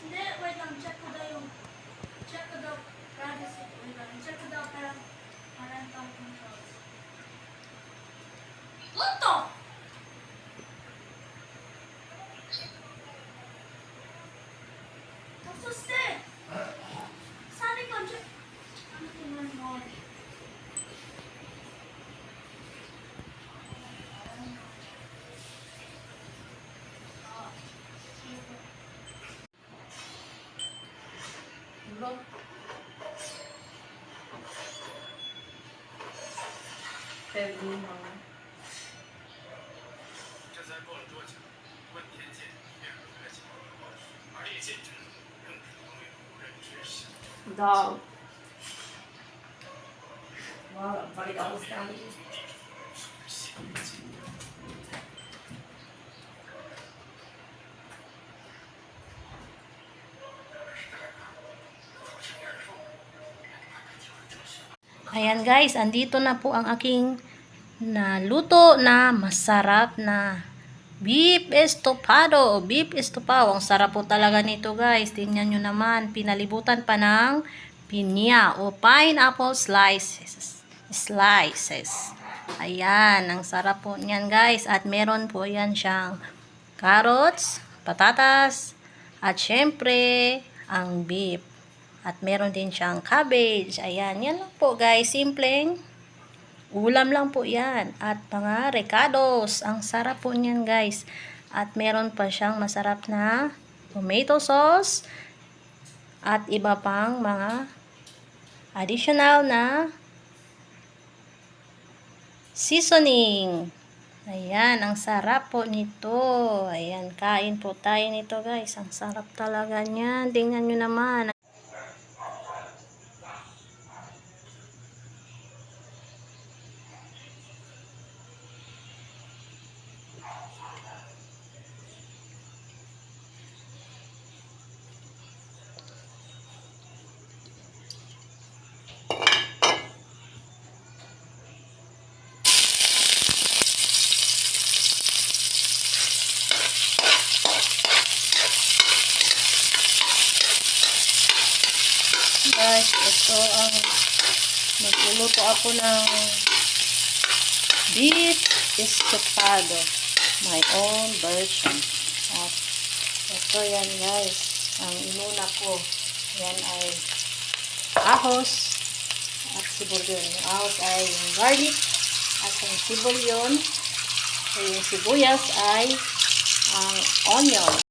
Hindi, wait lang. Check ko daw yung... Check ko daw privacy. Wait lang. Check ko daw parental controls. What the? Tapos eh! Saan ko check? Ano tingnan mo? Look. Pwede mo. 这才过了多久，问天剑便如这情况报时，而叶剑之更是能为无人知晓。 Dog. Wow, balik ako sa kami. Ayan guys, andito na po ang aking naluto na masarap na beef estofado. Beef estofado. Ang sarap po talaga nito guys. Tingnan nyo naman. Pinalibutan pa ng pinya o pineapple slices. Ayan. Ang sarap po niyan guys. At meron po yan siyang carrots, patatas, at syempre ang beef. At meron din siyang cabbage. Ayan. Yan lang po guys. Simpleng ulam lang po yan. At mga recados. Ang sarap po niyan guys. At meron pa siyang masarap na tomato sauce. At iba pang mga additional na seasoning. Ayan. Ang sarap po nito. Ayan. Kain po tayo nito guys. Ang sarap talaga niyan. Tingnan nyo naman. Guys, ito ang magluluto ako ng beef estofado, my own version. At ito yan guys, ang inuna ko yan ay ahos at sibulyon. Yung ahos ay yung garlic at yung sibulyon, yung sibuyas ay ang onion.